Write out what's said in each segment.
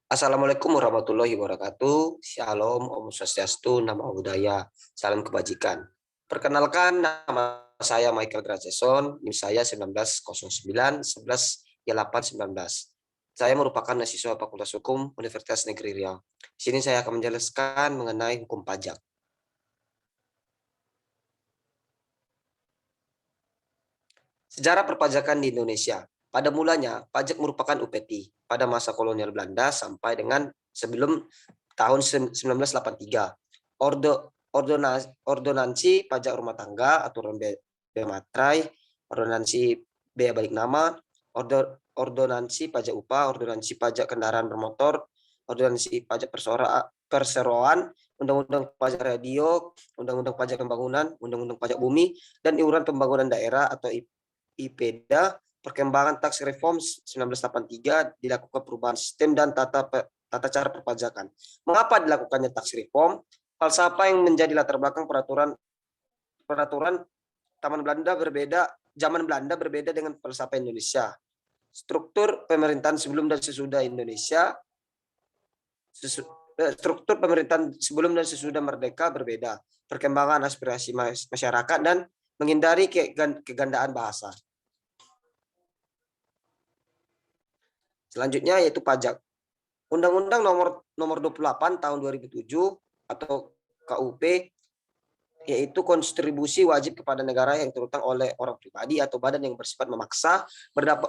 Assalamualaikum warahmatullahi wabarakatuh. Shalom, Om Swastiastu, Namo Buddhaya, salam kebajikan. Perkenalkan, nama saya Michael Graceson, NIM saya 1909 11 819. Saya merupakan mahasiswa Fakultas Hukum Universitas Negeri Riau. Di sini saya akan menjelaskan mengenai hukum pajak. Sejarah perpajakan di Indonesia. Pada mulanya, pajak merupakan upeti pada masa kolonial Belanda sampai dengan sebelum tahun 1983. Ordonansi pajak rumah tangga, aturan bea materai, ordonansi bea balik nama, ordonansi pajak upah, ordonansi pajak kendaraan bermotor, ordonansi pajak perseroan, undang-undang pajak radio, undang-undang pajak pembangunan, undang-undang pajak bumi, dan iuran pembangunan daerah atau IPEDA. Perkembangan tax reform 1983, dilakukan perubahan sistem dan tata cara perpajakan. Mengapa dilakukannya tax reform? Falsafah yang menjadi latar belakang peraturan zaman Belanda berbeda dengan falsafah Indonesia. Struktur pemerintahan sebelum dan sesudah merdeka berbeda. Perkembangan aspirasi masyarakat dan menghindari kegandaan bahasa. Selanjutnya yaitu pajak. Undang-Undang nomor 28 tahun 2007 atau KUP, yaitu kontribusi wajib kepada negara yang terutang oleh orang pribadi atau badan yang bersifat memaksa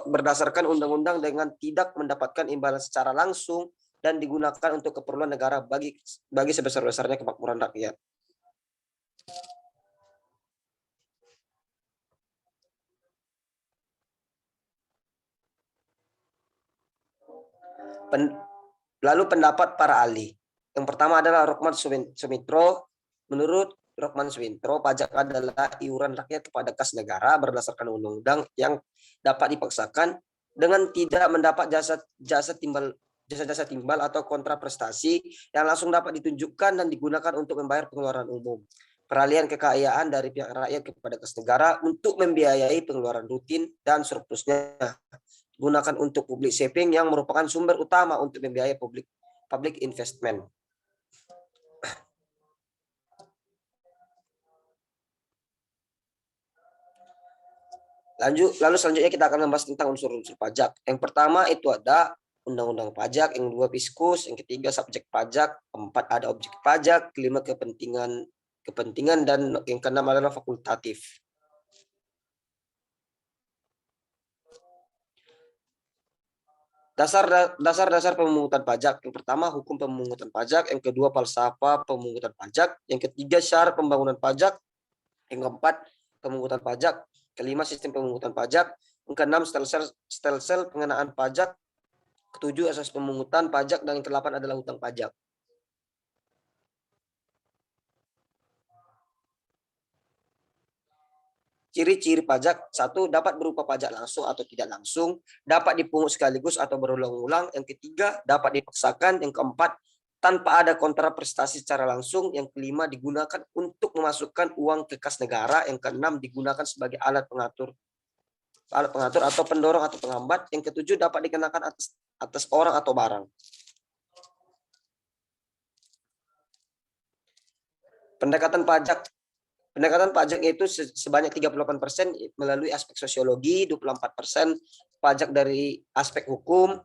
berdasarkan undang-undang dengan tidak mendapatkan imbalan secara langsung dan digunakan untuk keperluan negara bagi sebesar-besarnya kemakmuran rakyat. Lalu pendapat para ahli. Yang pertama adalah Rokman Sumitro. Menurut Rokman Sumitro, pajak adalah iuran rakyat kepada kas negara berdasarkan undang-undang yang dapat dipaksakan dengan tidak mendapat jasa timbal atau kontraprestasi yang langsung dapat ditunjukkan dan digunakan untuk membayar pengeluaran umum. Peralihan kekayaan dari pihak rakyat kepada kas negara untuk membiayai pengeluaran rutin dan surplusnya gunakan untuk public saving yang merupakan sumber utama untuk membiayai public investment. Lalu selanjutnya kita akan membahas tentang unsur-unsur pajak. Yang pertama itu ada undang-undang pajak, yang kedua fiskus, yang ketiga subjek pajak, keempat ada objek pajak, kelima kepentingan, dan yang keenam adalah fakultatif. Dasar pemungutan pajak. Yang pertama hukum pemungutan pajak, yang kedua falsafah pemungutan pajak, yang ketiga syarat pembangunan pajak, yang keempat pemungutan pajak, kelima sistem pemungutan pajak, yang keenam stelsel pengenaan pajak, ketujuh asas pemungutan pajak, dan yang kedelapan adalah hutang pajak. Ciri-ciri pajak: 1. Dapat berupa pajak langsung atau tidak langsung, dapat dipungut sekaligus atau berulang-ulang, yang ketiga dapat dipaksakan, yang keempat tanpa ada kontraprestasi secara langsung, yang kelima digunakan untuk memasukkan uang ke kas negara, yang keenam digunakan sebagai alat pengatur atau pendorong atau penghambat, yang ketujuh dapat dikenakan atas orang atau barang. Pendekatan pajak yaitu sebanyak 38% melalui aspek sosiologi, 24% pajak dari aspek hukum,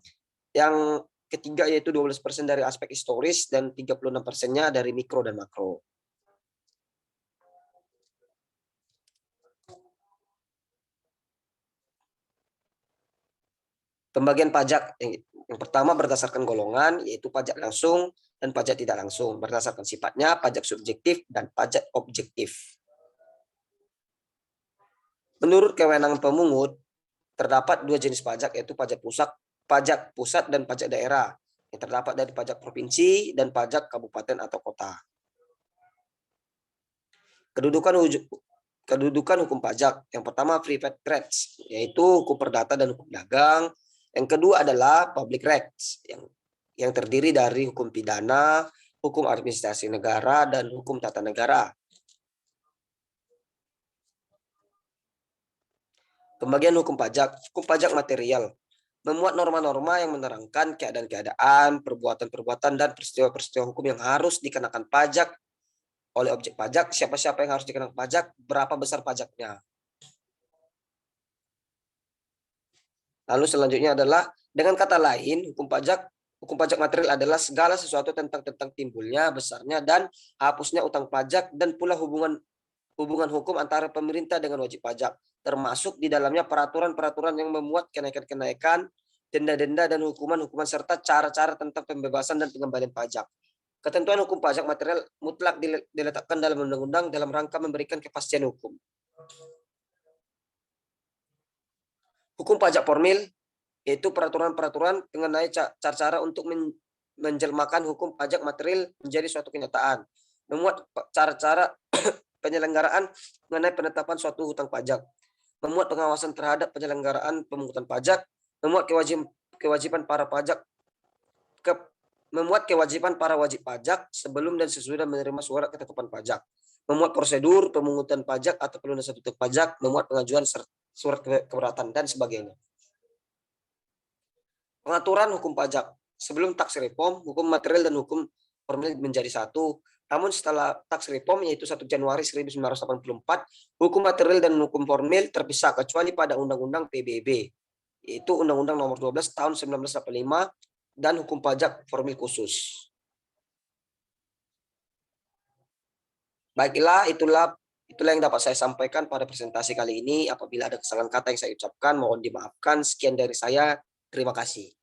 yang ketiga yaitu 12% dari aspek historis, dan 36%-nya dari mikro dan makro. Pembagian pajak yang pertama berdasarkan golongan, yaitu pajak langsung dan pajak tidak langsung. Berdasarkan sifatnya, pajak subjektif dan pajak objektif. Menurut kewenangan pemungut, terdapat dua jenis pajak, yaitu pajak pusat dan pajak daerah, yang terdapat dari pajak provinsi dan pajak kabupaten atau kota. Kedudukan hukum pajak. Yang pertama private rights, yaitu hukum perdata dan hukum dagang. Yang kedua adalah public rights, yang terdiri dari hukum pidana, hukum administrasi negara, dan hukum tata negara. Pembagian hukum pajak material. memuat norma-norma yang menerangkan keadaan-keadaan, perbuatan-perbuatan, dan peristiwa-peristiwa hukum yang harus dikenakan pajak oleh objek pajak, siapa-siapa yang harus dikenakan pajak, berapa besar pajaknya. Lalu selanjutnya adalah, dengan kata lain, hukum pajak material adalah segala sesuatu tentang timbulnya, besarnya, dan hapusnya utang pajak, dan pula hubungan hukum antara pemerintah dengan wajib pajak, termasuk di dalamnya peraturan-peraturan yang memuat kenaikan-kenaikan, denda-denda, dan hukuman-hukuman, serta cara-cara tentang pembebasan dan pengembalian pajak. Ketentuan hukum pajak material mutlak diletakkan dalam undang-undang dalam rangka memberikan kepastian hukum. Hukum pajak formil yaitu peraturan-peraturan mengenai cara-cara untuk menjelmakan hukum pajak material menjadi suatu kenyataan, memuat cara-cara penyelenggaraan mengenai penetapan suatu hutang pajak, memuat pengawasan terhadap penyelenggaraan pemungutan pajak, memuat kewajiban para wajib pajak sebelum dan sesudah menerima surat ketetapan pajak, memuat prosedur pemungutan pajak atau pelunasan hutang pajak, memuat pengajuan surat keberatan, dan sebagainya. Pengaturan hukum pajak. Sebelum tax reform, hukum material dan hukum formil menjadi satu. Namun setelah tax reform, yaitu 1 Januari 1984, hukum material dan hukum formil terpisah kecuali pada Undang-Undang PBB, yaitu Undang-Undang Nomor 12 Tahun 1985 dan hukum pajak formil khusus. Baiklah, itulah yang dapat saya sampaikan pada presentasi kali ini. Apabila ada kesalahan kata yang saya ucapkan, mohon dimaafkan. Sekian dari saya. Terima kasih.